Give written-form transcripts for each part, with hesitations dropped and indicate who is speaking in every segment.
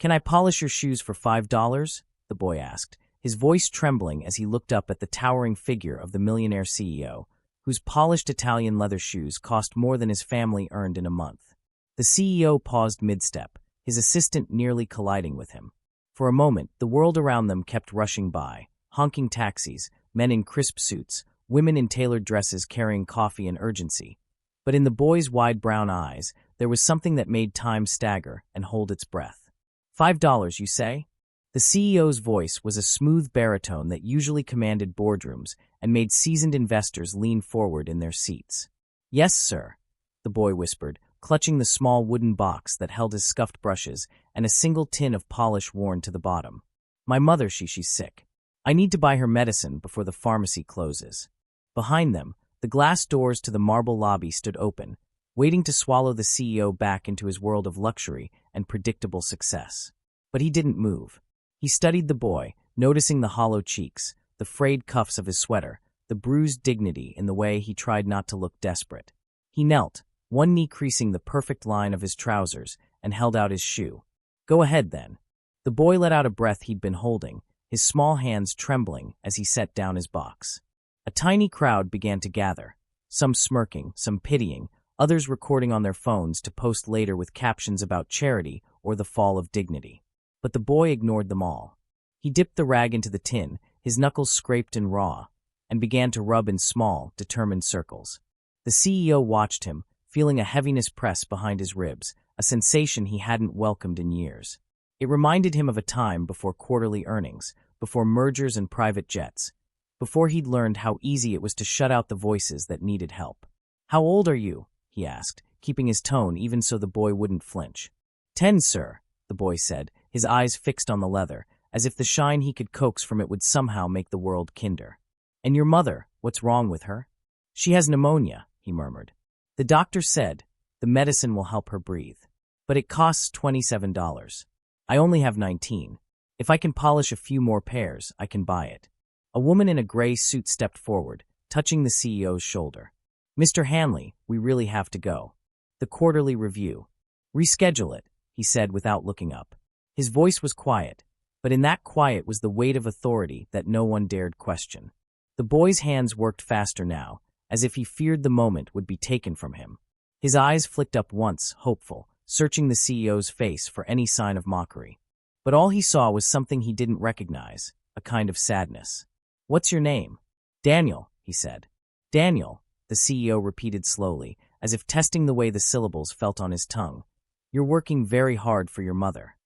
Speaker 1: "Can I polish your shoes for $5? The boy asked, his voice trembling as he looked up at the towering figure of the Millionaire CEO, whose polished Italian leather shoes cost more than his family earned in a month. The CEO paused mid-step, his assistant nearly colliding with him. For a moment, the world around them kept rushing by, honking taxis, men in crisp suits, women in tailored dresses carrying coffee and urgency. But in the boy's wide brown eyes, there was something that made time stagger and hold its breath. $5, you say? The CEO's voice was a smooth baritone that usually commanded boardrooms and made seasoned investors lean forward in their seats. "Yes, sir," the boy whispered, clutching the small wooden box that held his scuffed brushes and a single tin of polish worn to the bottom. "My mother, she's sick. I need to buy her medicine before the pharmacy closes." Behind them, the glass doors to the marble lobby stood open, waiting to swallow the CEO back into his world of luxury and predictable success. But he didn't move. He studied the boy, noticing the hollow cheeks, the frayed cuffs of his sweater, the bruised dignity in the way he tried not to look desperate. He knelt, one knee creasing the perfect line of his trousers, and held out his shoe. "Go ahead, then." The boy let out a breath he'd been holding, his small hands trembling as he set down his box. A tiny crowd began to gather, some smirking, some pitying, others recording on their phones to post later with captions about charity or the fall of dignity. But the boy ignored them all. He dipped the rag into the tin, his knuckles scraped and raw, and began to rub in small, determined circles. The CEO watched him, feeling a heaviness press behind his ribs, a sensation he hadn't welcomed in years. It reminded him of a time before quarterly earnings, before mergers and private jets, before he'd learned how easy it was to shut out the voices that needed help. "How old are you?" he asked, keeping his tone even so the boy wouldn't flinch. "10, sir," the boy said, his eyes fixed on the leather, as if the shine he could coax from it would somehow make the world kinder. "And your mother, what's wrong with her?" "She has pneumonia," he murmured. "The doctor said the medicine will help her breathe. But it costs $27. I only have 19. If I can polish a few more pairs, I can buy it." A woman in a gray suit stepped forward, touching the CEO's shoulder. "Mr. Hanley, we really have to go. The quarterly review." "Reschedule it," he said without looking up. His voice was quiet, but in that quiet was the weight of authority that no one dared question. The boy's hands worked faster now, as if he feared the moment would be taken from him. His eyes flicked up once, hopeful, searching the CEO's face for any sign of mockery. But all he saw was something he didn't recognize, a kind of sadness. "What's your name?" "Daniel," he said. "Daniel," the CEO repeated slowly, as if testing the way the syllables felt on his tongue. "You're working very hard for your mother."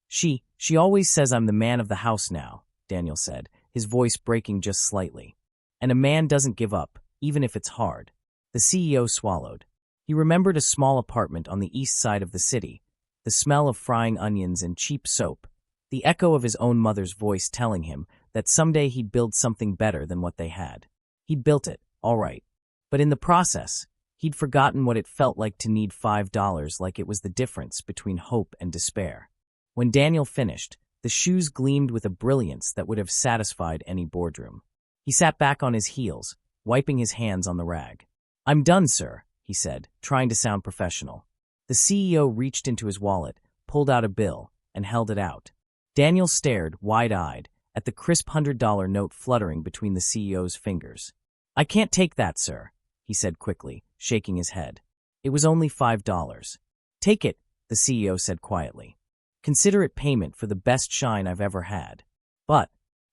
Speaker 1: She always says I'm the man of the house now," Daniel said, his voice breaking just slightly. "And a man doesn't give up, even if it's hard." The CEO swallowed. He remembered a small apartment on the east side of the city, the smell of frying onions and cheap soap, the echo of his own mother's voice telling him that someday he'd build something better than what they had. He'd built it, all right. But in the process, he'd forgotten what it felt like to need $5, like it was the difference between hope and despair. When Daniel finished, the shoes gleamed with a brilliance that would have satisfied any boardroom. He sat back on his heels, wiping his hands on the rag. "I'm done, sir," he said, trying to sound professional. The CEO reached into his wallet, pulled out a bill, and held it out. Daniel stared, wide-eyed, at the crisp $100 note fluttering between the CEO's fingers. "I can't take that, sir," he said quickly, shaking his head. "It was only $5. "Take it," the CEO said quietly. "Consider it payment for the best shine I've ever had. But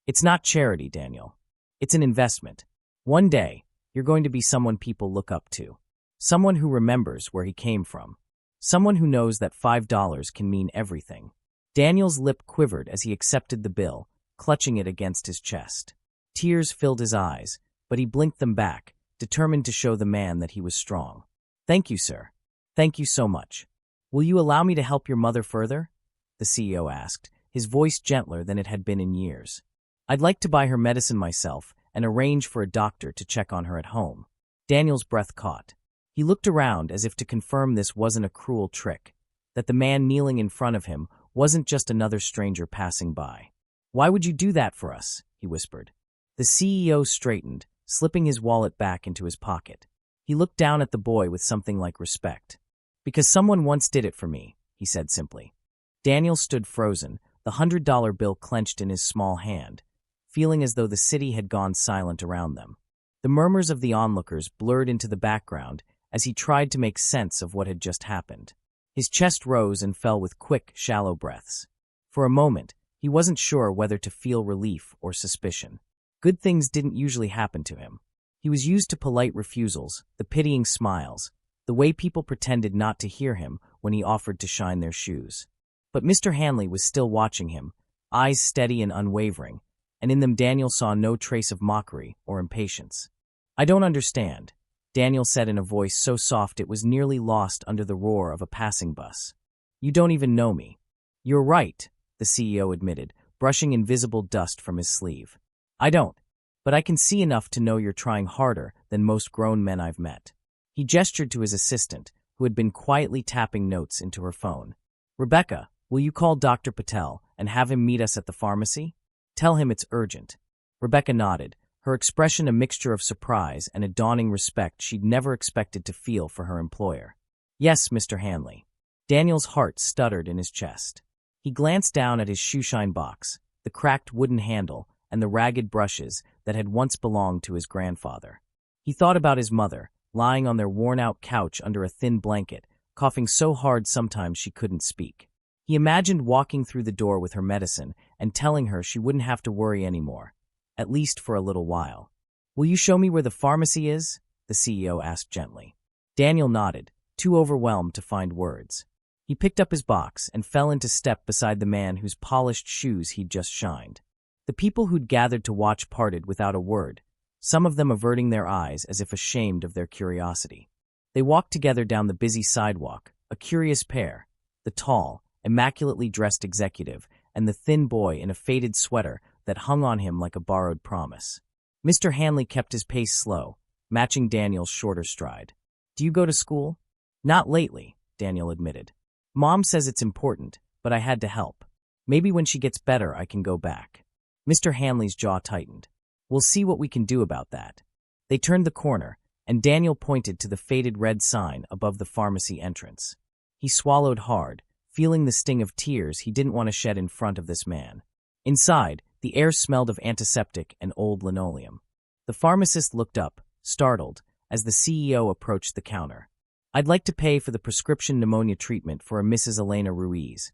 Speaker 1: it's not charity, Daniel. It's an investment. One day, you're going to be someone people look up to. Someone who remembers where he came from. Someone who knows that $5 can mean everything." Daniel's lip quivered as he accepted the bill, clutching it against his chest. Tears filled his eyes, but he blinked them back, determined to show the man that he was strong. "Thank you, sir. Thank you so much. Will you allow me to help your mother further?" the CEO asked, his voice gentler than it had been in years. "I'd like to buy her medicine myself and arrange for a doctor to check on her at home." Daniel's breath caught. He looked around as if to confirm this wasn't a cruel trick, that the man kneeling in front of him wasn't just another stranger passing by. "Why would you do that for us?" he whispered. The CEO straightened, slipping his wallet back into his pocket. He looked down at the boy with something like respect. "Because someone once did it for me," he said simply. Daniel stood frozen, the $100 bill clenched in his small hand, feeling as though the city had gone silent around them. The murmurs of the onlookers blurred into the background as he tried to make sense of what had just happened. His chest rose and fell with quick, shallow breaths. For a moment, he wasn't sure whether to feel relief or suspicion. Good things didn't usually happen to him. He was used to polite refusals, the pitying smiles, the way people pretended not to hear him when he offered to shine their shoes. But Mr. Hanley was still watching him, eyes steady and unwavering, and in them Daniel saw no trace of mockery or impatience. "I don't understand," Daniel said in a voice so soft it was nearly lost under the roar of a passing bus. "You don't even know me." "You're right," the CEO admitted, brushing invisible dust from his sleeve. "I don't. But I can see enough to know you're trying harder than most grown men I've met." He gestured to his assistant, who had been quietly tapping notes into her phone. "Rebecca, will you call Dr. Patel and have him meet us at the pharmacy? Tell him it's urgent." Rebecca nodded, her expression a mixture of surprise and a dawning respect she'd never expected to feel for her employer. "Yes, Mr. Hanley." Daniel's heart stuttered in his chest. He glanced down at his shoeshine box, the cracked wooden handle, and the ragged brushes that had once belonged to his grandfather. He thought about his mother, lying on their worn-out couch under a thin blanket, coughing so hard sometimes she couldn't speak. He imagined walking through the door with her medicine and telling her she wouldn't have to worry anymore, at least for a little while. "Will you show me where the pharmacy is?" the CEO asked gently. Daniel nodded, too overwhelmed to find words. He picked up his box and fell into step beside the man whose polished shoes he'd just shined. The people who'd gathered to watch parted without a word, some of them averting their eyes as if ashamed of their curiosity. They walked together down the busy sidewalk, a curious pair, the tall, immaculately dressed executive and the thin boy in a faded sweater that hung on him like a borrowed promise. Mr. Hanley kept his pace slow, matching Daniel's shorter stride. "Do you go to school?" "Not lately," Daniel admitted. "Mom says it's important, but I had to help. Maybe when she gets better I can go back." Mr. Hanley's jaw tightened. "We'll see what we can do about that." They turned the corner, and Daniel pointed to the faded red sign above the pharmacy entrance. He swallowed hard, feeling the sting of tears he didn't want to shed in front of this man. Inside, the air smelled of antiseptic and old linoleum. The pharmacist looked up, startled, as the CEO approached the counter. "I'd like to pay for the prescription pneumonia treatment for a Mrs. Elena Ruiz,"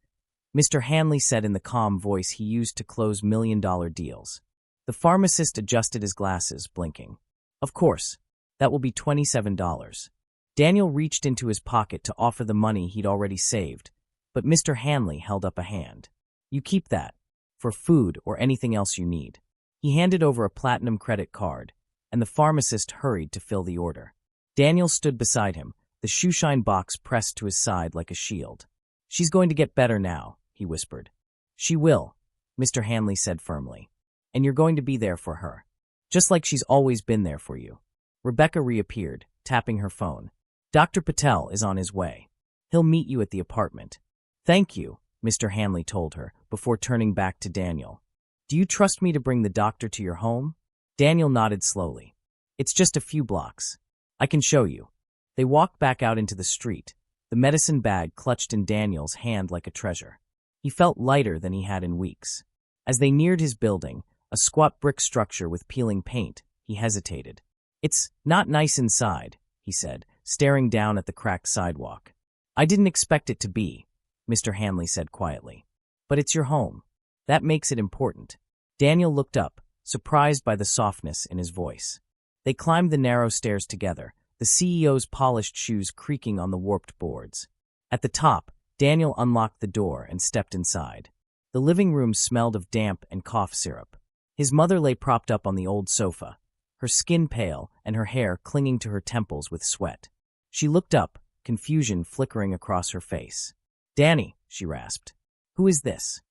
Speaker 1: Mr. Hanley said in the calm voice he used to close million-dollar deals. The pharmacist adjusted his glasses, blinking. "Of course, that will be $27. Daniel reached into his pocket to offer the money he'd already saved, but Mr. Hanley held up a hand. "You keep that, for food or anything else you need." He handed over a platinum credit card, and the pharmacist hurried to fill the order. Daniel stood beside him, the shoeshine box pressed to his side like a shield. "She's going to get better now," he whispered. "She will," Mr. Hanley said firmly. "And you're going to be there for her, just like she's always been there for you." Rebecca reappeared, tapping her phone. "Dr. Patel is on his way. He'll meet you at the apartment." "Thank you," Mr. Hanley told her, before turning back to Daniel. "Do you trust me to bring the doctor to your home?" Daniel nodded slowly. "It's just a few blocks. I can show you." They walked back out into the street, the medicine bag clutched in Daniel's hand like a treasure. He felt lighter than he had in weeks. As they neared his building, a squat brick structure with peeling paint, he hesitated. "It's not nice inside," he said, staring down at the cracked sidewalk. "I didn't expect it to be," Mr. Hanley said quietly. "But it's your home. That makes it important." Daniel looked up, surprised by the softness in his voice. They climbed the narrow stairs together, the CEO's polished shoes creaking on the warped boards. At the top, Daniel unlocked the door and stepped inside. The living room smelled of damp and cough syrup. His mother lay propped up on the old sofa, her skin pale and her hair clinging to her temples with sweat. She looked up, confusion flickering across her face. "Danny," she rasped. "Who is this?"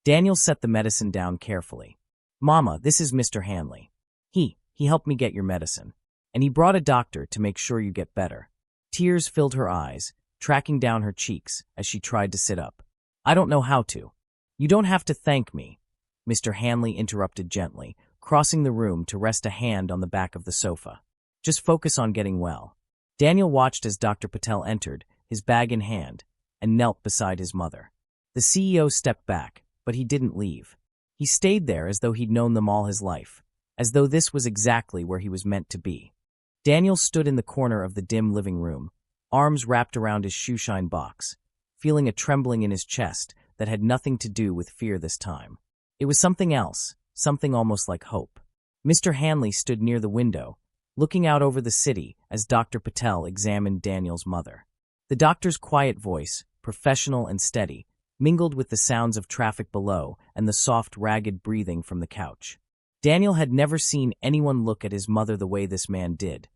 Speaker 1: Daniel set the medicine down carefully. "Mama, this is Mr. Hanley. He helped me get your medicine. And he brought a doctor to make sure you get better." Tears filled her eyes, tracking down her cheeks as she tried to sit up. "I don't know how to." "You don't have to thank me," Mr. Hanley interrupted gently, crossing the room to rest a hand on the back of the sofa. "Just focus on getting well." Daniel watched as Dr. Patel entered, his bag in hand, and knelt beside his mother. The The CEO stepped back, but he didn't leave. He stayed there as though he'd known them all his life, as though this was exactly where he was meant to be. Daniel stood in the corner of the dim living room, arms wrapped around his shoeshine box, feeling a trembling in his chest that had nothing to do with fear this time. It was something else, something almost like hope. Mr. Hanley stood near the window, looking out over the city as Dr. Patel examined Daniel's mother. The doctor's quiet voice, professional and steady, mingled with the sounds of traffic below and the soft, ragged breathing from the couch. Daniel had never seen anyone look at his mother the way this man did,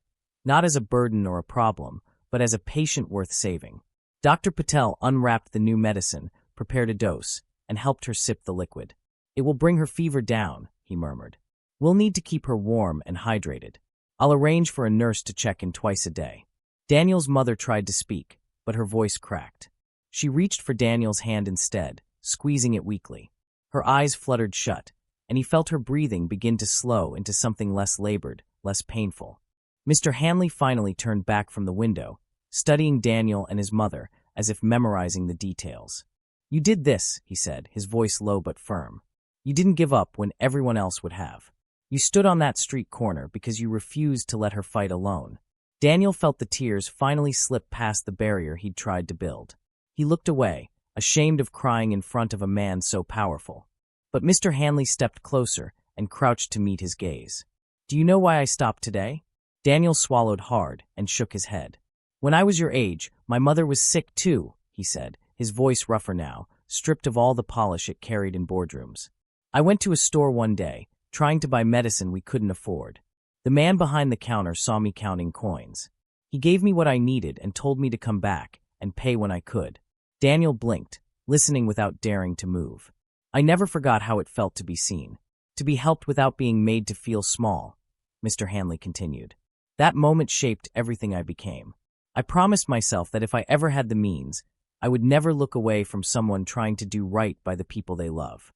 Speaker 1: not as a burden or a problem, but as a patient worth saving. Dr. Patel unwrapped the new medicine, prepared a dose, and helped her sip the liquid. "It will bring her fever down," he murmured. "We'll need to keep her warm and hydrated. I'll arrange for a nurse to check in twice a day." Daniel's mother tried to speak, but her voice cracked. She reached for Daniel's hand instead, squeezing it weakly. Her eyes fluttered shut, and he felt her breathing begin to slow into something less labored, less painful. Mr. Hanley finally turned back from the window, studying Daniel and his mother as if memorizing the details. "You did this," he said, his voice low but firm. "You didn't give up when everyone else would have. You stood on that street corner because you refused to let her fight alone." Daniel felt the tears finally slip past the barrier he'd tried to build. He looked away, ashamed of crying in front of a man so powerful. But Mr. Hanley stepped closer and crouched to meet his gaze. "Do you know why I stopped today?" Daniel swallowed hard and shook his head. "When I was your age, my mother was sick too," he said, his voice rougher now, stripped of all the polish it carried in boardrooms. "I went to a store one day, trying to buy medicine we couldn't afford. The man behind the counter saw me counting coins. He gave me what I needed and told me to come back and pay when I could." Daniel blinked, listening without daring to move. "I never forgot how it felt to be seen, to be helped without being made to feel small," Mr. Hanley continued. "That moment shaped everything I became. I promised myself that if I ever had the means, I would never look away from someone trying to do right by the people they love."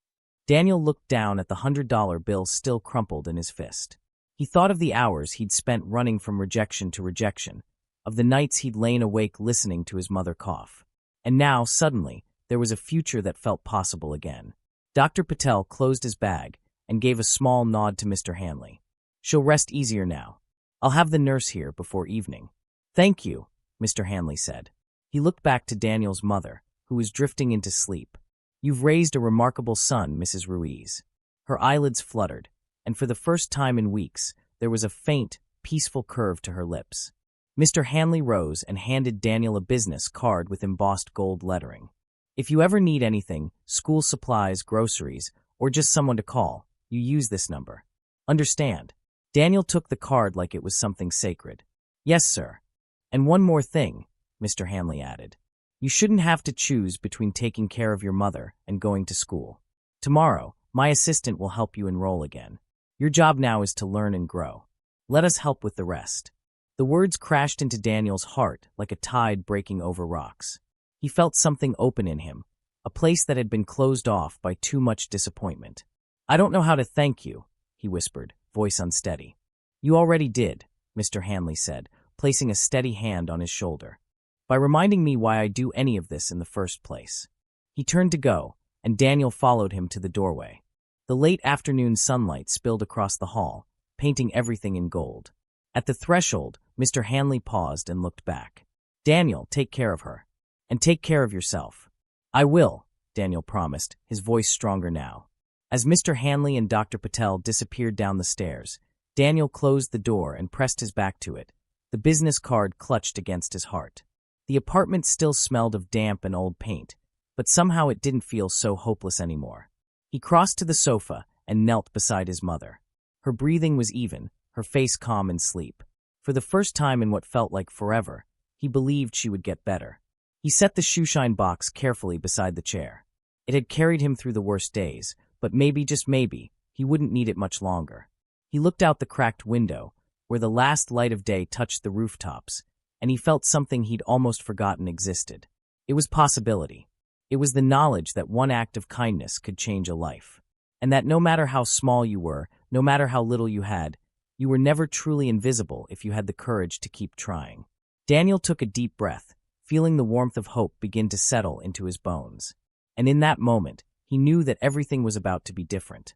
Speaker 1: Daniel looked down at the $100 bill still crumpled in his fist. He thought of the hours he'd spent running from rejection to rejection, of the nights he'd lain awake listening to his mother cough. And now, suddenly, there was a future that felt possible again. Dr. Patel closed his bag and gave a small nod to Mr. Hanley. "She'll rest easier now. I'll have the nurse here before evening." "Thank you," Mr. Hanley said. He looked back to Daniel's mother, who was drifting into sleep. "You've raised a remarkable son, Mrs. Ruiz." Her eyelids fluttered, and for the first time in weeks, there was a faint, peaceful curve to her lips. Mr. Hanley rose and handed Daniel a business card with embossed gold lettering. "If you ever need anything, school supplies, groceries, or just someone to call, you use this number. Understand?" Daniel took the card like it was something sacred. "Yes, sir. And one more thing," Mr. Hanley added. "You shouldn't have to choose between taking care of your mother and going to school. Tomorrow, my assistant will help you enroll again. Your job now is to learn and grow. Let us help with the rest." The words crashed into Daniel's heart like a tide breaking over rocks. He felt something open in him, a place that had been closed off by too much disappointment. "I don't know how to thank you," he whispered, voice unsteady. "You already did," Mr. Hanley said, placing a steady hand on his shoulder. "By reminding me why I do any of this in the first place." He turned to go, and Daniel followed him to the doorway. The late afternoon sunlight spilled across the hall, painting everything in gold. At the threshold, Mr. Hanley paused and looked back. "Daniel, take care of her. And take care of yourself." "I will," Daniel promised, his voice stronger now. As Mr. Hanley and Dr. Patel disappeared down the stairs, Daniel closed the door and pressed his back to it, the business card clutched against his heart. The apartment still smelled of damp and old paint, but somehow it didn't feel so hopeless anymore. He crossed to the sofa and knelt beside his mother. Her breathing was even, her face calm in sleep. For the first time in what felt like forever, he believed she would get better. He set the shoeshine box carefully beside the chair. It had carried him through the worst days, but maybe, just maybe, he wouldn't need it much longer. He looked out the cracked window, where the last light of day touched the rooftops, and he felt something he'd almost forgotten existed. It was possibility. It was the knowledge that one act of kindness could change a life. And that no matter how small you were, no matter how little you had, you were never truly invisible if you had the courage to keep trying. Daniel took a deep breath, feeling the warmth of hope begin to settle into his bones. And in that moment, he knew that everything was about to be different.